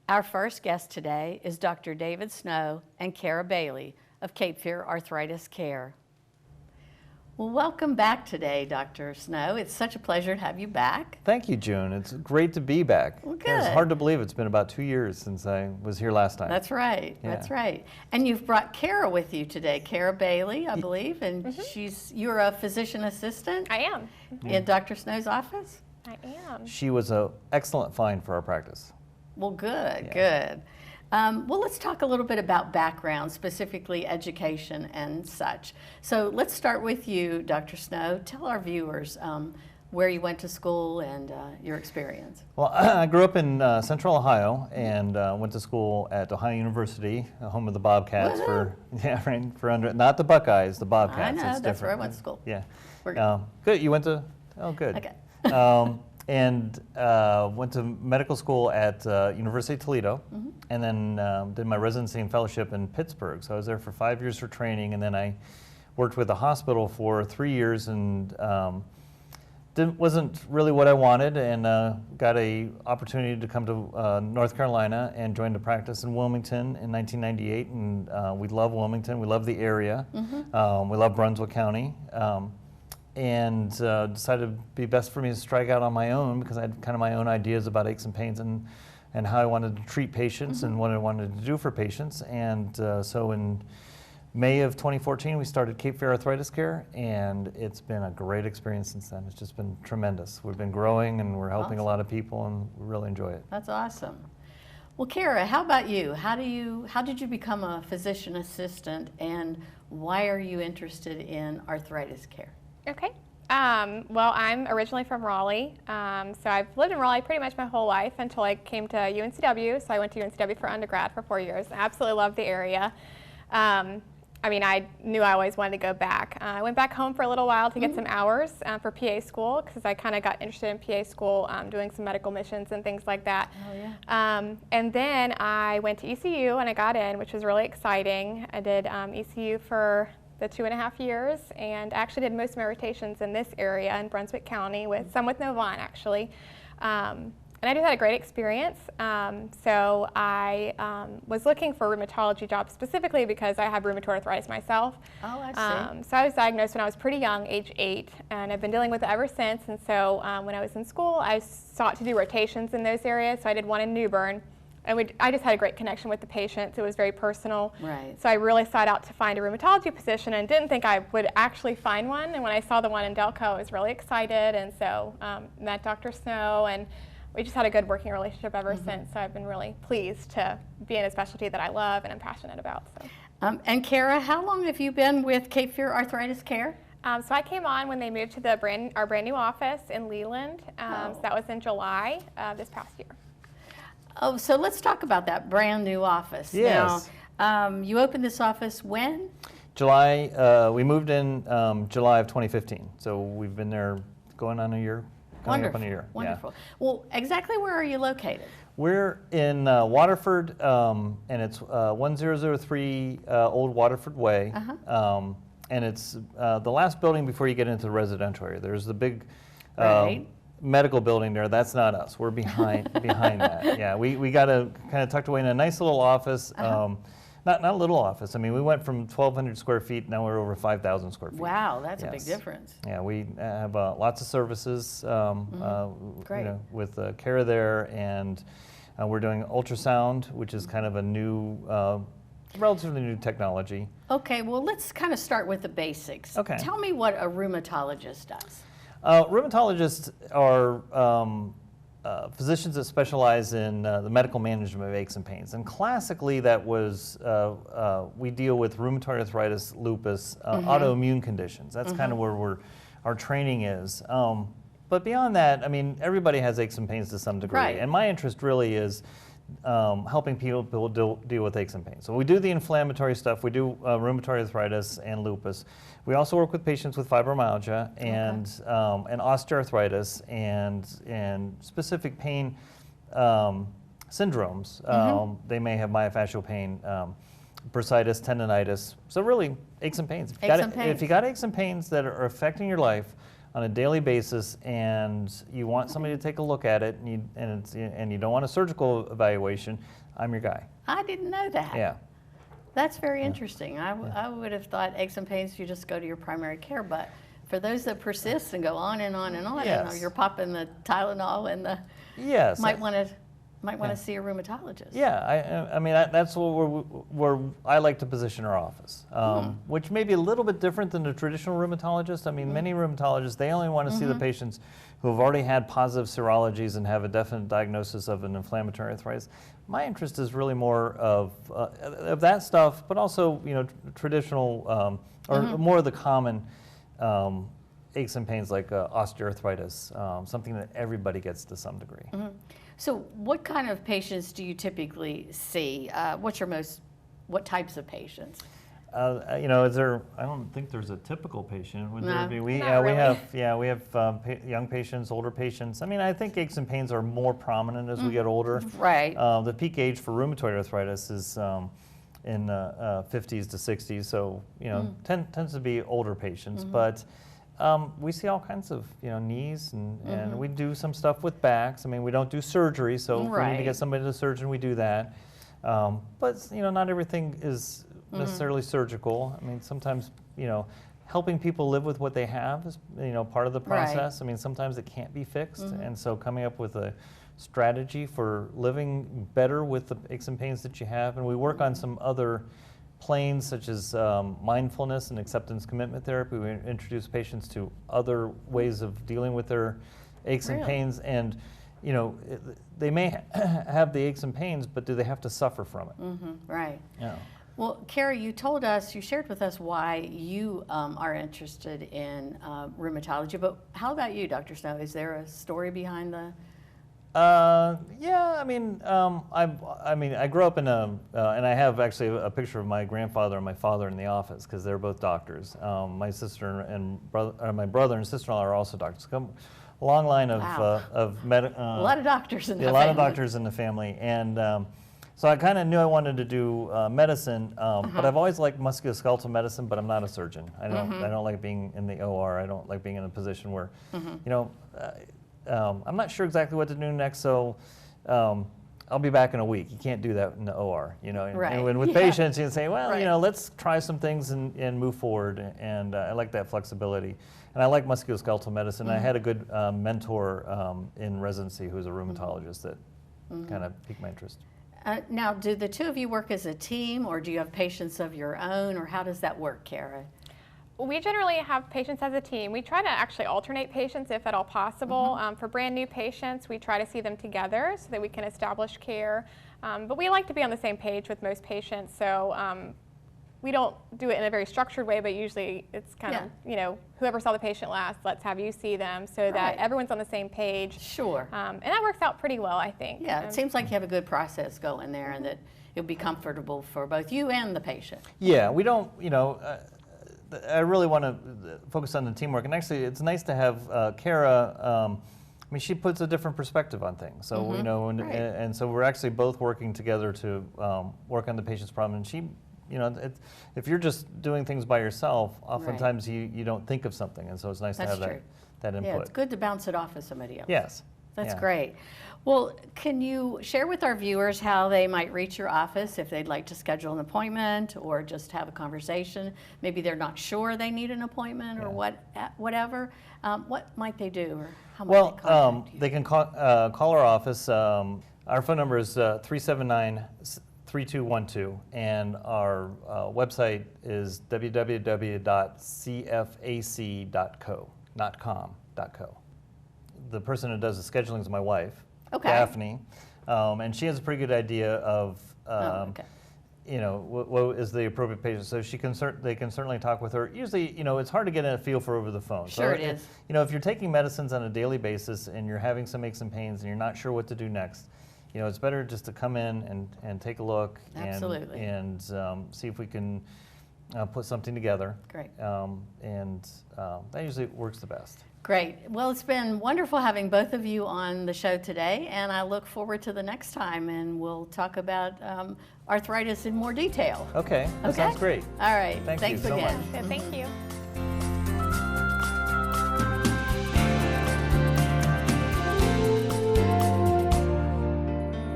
Our first guest today is Dr. David Snow and Cara Bailey of Cape Fear Arthritis Care. Well, welcome back today, Dr. Snow. It's such a pleasure to have you back. Thank you, June. It's great to be back. Well, good. It's hard to believe it's been about 2 years since I was here last time. That's right. Yeah. That's right. And you've brought Cara with you today, Cara Bailey, I believe, and you're a physician assistant. I am. In Dr. Snow's office. I am. She was an excellent find for our practice. Well, good, Yeah. good. Well, let's talk a little bit about background, specifically education and such. So let's start with you, Dr. Snow. Tell our viewers where you went to school and your experience. Well, I grew up in Central Ohio and went to school at Ohio University, home of the Bobcats. Not the Buckeyes, the Bobcats. I know, It's that's where I different. went to school. Yeah. Good. You went to? Oh, good. Okay. And went to medical school at University of Toledo, and then did my residency and fellowship in Pittsburgh. So I was there for 5 years for training, and then I worked with the hospital for 3 years, and wasn't really what I wanted, and got a opportunity to come to North Carolina and joined a practice in Wilmington in 1998. And we love Wilmington. We love the area. We love Brunswick County. And decided it'd be best for me to strike out on my own because I had kind of my own ideas about aches and pains and how I wanted to treat patients and what I wanted to do for patients. And so in May of 2014, we started Cape Fear Arthritis Care, and it's been a great experience since then. It's just been tremendous. We've been growing, and we're helping a lot of people, and we really enjoy it. That's awesome. Well, Cara, how about you? How did you become a physician assistant, and why are you interested in arthritis care? Okay. Well, I'm originally from Raleigh, so I've lived in Raleigh pretty much my whole life until I came to UNCW. So I went to UNCW for undergrad for 4 years. I absolutely loved the area. I knew I always wanted to go back. I went back home for a little while to get some hours for PA school because I kind of got interested in PA school, doing some medical missions and things like that. Oh, yeah. And then I went to ECU and I got in, which was really exciting. I did ECU for the 2.5 years, and actually did most of my rotations in this area in Brunswick County, with some with Novant actually. And I just had a great experience. So I was looking for rheumatology jobs specifically because I have rheumatoid arthritis myself. Oh, I see. So I was diagnosed when I was pretty young, age 8, and I've been dealing with it ever since. And so when I was in school, I sought to do rotations in those areas. So I did one in New Bern. And I just had a great connection with the patients. It was very personal. Right. So I really sought out to find a rheumatology position and didn't think I would actually find one. And when I saw the one in Delco, I was really excited. And so met Dr. Snow, and we just had a good working relationship ever since. So I've been really pleased to be in a specialty that I love and I'm passionate about. So. And Cara, how long have you been with Cape Fear Arthritis Care? So I came on when they moved to our brand new office in Leland. So that was in July this past year. Oh, so let's talk about that brand new office. Yes. Now, you opened this office when? July, we moved in July of 2015. So we've been there going on a year, coming up on a year. Wonderful. Yeah. Well, exactly where are you located? We're in Waterford, and it's 1003 Old Waterford Way. And it's the last building before you get into the residential area. There's the big medical building there. That's not us. We're behind that. Yeah, we got a kind of tucked away in a nice little office. Not a little office. I mean, we went from 1,200 square feet. Now we're over 5,000 square feet. Wow, that's a big difference. Yeah, we have lots of services. Great. With Cara there, and we're doing ultrasound, which is kind of a new, relatively new technology. Okay, well, let's kind of start with the basics. Okay. Tell me what a rheumatologist does. Rheumatologists are physicians that specialize in the medical management of aches and pains. And classically, that was, we deal with rheumatoid arthritis, lupus, autoimmune conditions. That's kind of where our training is. But beyond that, I mean, everybody has aches and pains to some degree. Right. And my interest really is helping people deal with aches and pains. So we do the inflammatory stuff. We do rheumatoid arthritis and lupus. We also work with patients with fibromyalgia and osteoarthritis and specific pain syndromes. They may have myofascial pain, bursitis, tendonitis. So really, aches and pains. If you got aches and pains that are affecting your life, on a daily basis and you want somebody to take a look at it and you don't want a surgical evaluation, I'm your guy. I didn't know that. Yeah. That's very interesting. I would have thought aches and pains, you just go to your primary care, but for those that persist and go on and on and on, Yes. and you're popping the Tylenol and the Yes. might want to see a rheumatologist. Yeah, I mean, that's where I like to position our office, which may be a little bit different than a traditional rheumatologist. I mean, many rheumatologists, they only want to see the patients who have already had positive serologies and have a definite diagnosis of an inflammatory arthritis. My interest is really more of that stuff, but also, traditional or more of the common aches and pains like osteoarthritis, something that everybody gets to some degree. So what kind of patients do you typically see? What types of patients? Is there? I don't think there's a typical patient. Would there be? We Not really. we have young patients, older patients. I mean, I think aches and pains are more prominent as we get older. Right. The peak age for rheumatoid arthritis is in 50s to 60s, so tends to be older patients, but. We see all kinds of knees and we do some stuff with backs. I mean, we don't do surgery, so if we need to get somebody to the surgeon, we do that. But not everything is necessarily surgical. I mean, sometimes helping people live with what they have is part of the process. I mean, sometimes it can't be fixed, and so coming up with a strategy for living better with the aches and pains that you have, and we work on some other planes such as mindfulness and acceptance commitment therapy. We introduce patients to other ways of dealing with their aches and pains, and they may have the aches and pains, but do they have to suffer from it? Right. Yeah. Well, Cara, you shared with us why you are interested in rheumatology, but how about you, Dr. Snow? Is there a story behind the... Yeah, I grew up in and I have actually a picture of my grandfather and my father in the office because they're both doctors. My sister and my brother and sister-in-law are also doctors. A long line of a lot of doctors in the family. A lot of doctors in the family, and so I kind of knew I wanted to do medicine, but I've always liked musculoskeletal medicine. But I'm not a surgeon. I don't like being in the OR. I don't like being in a position where, I'm not sure exactly what to do next, so I'll be back in a week. You can't do that in the OR, And with patients, you can say, well, let's try some things and move forward. And I like that flexibility. And I like musculoskeletal medicine. I had a good mentor in residency who was a rheumatologist that kind of piqued my interest. Now, do the two of you work as a team, or do you have patients of your own, or how does that work, Cara? We generally have patients as a team. We try to actually alternate patients if at all possible. For brand new patients, we try to see them together so that we can establish care. But we like to be on the same page with most patients, so we don't do it in a very structured way, but usually it's kind of, whoever saw the patient last, let's have you see them so that everyone's on the same page. Sure. And that works out pretty well, I think. Yeah, it seems like you have a good process going there and that it'll be comfortable for both you and the patient. Yeah, we don't, I really want to focus on the teamwork, and actually it's nice to have Cara. She puts a different perspective on things. So and so we're actually both working together to work on the patient's problem. And she, if you're just doing things by yourself, oftentimes you don't think of something, and so it's nice to have that input. Yeah, it's good to bounce it off of somebody else. Yes. That's great. Well, can you share with our viewers how they might reach your office if they'd like to schedule an appointment or just have a conversation? Maybe they're not sure they need an appointment or whatever. What might they do, or how might they contact you? They can call our office. Our phone number is 379-3212, and our website is www.cfac.co, not com.co. The person who does the scheduling is my wife, Daphne, and she has a pretty good idea of what is the appropriate patient. So they can certainly talk with her. Usually, it's hard to get a feel for over the phone. Sure, it is. If you're taking medicines on a daily basis and you're having some aches and pains and you're not sure what to do next, it's better just to come in and take a look and see if we can put something together. Great. And that usually works the best. Great. Well, it's been wonderful having both of you on the show today, and I look forward to the next time, and we'll talk about arthritis in more detail. Okay, that sounds great. All right. Thanks again. so much. Thank you.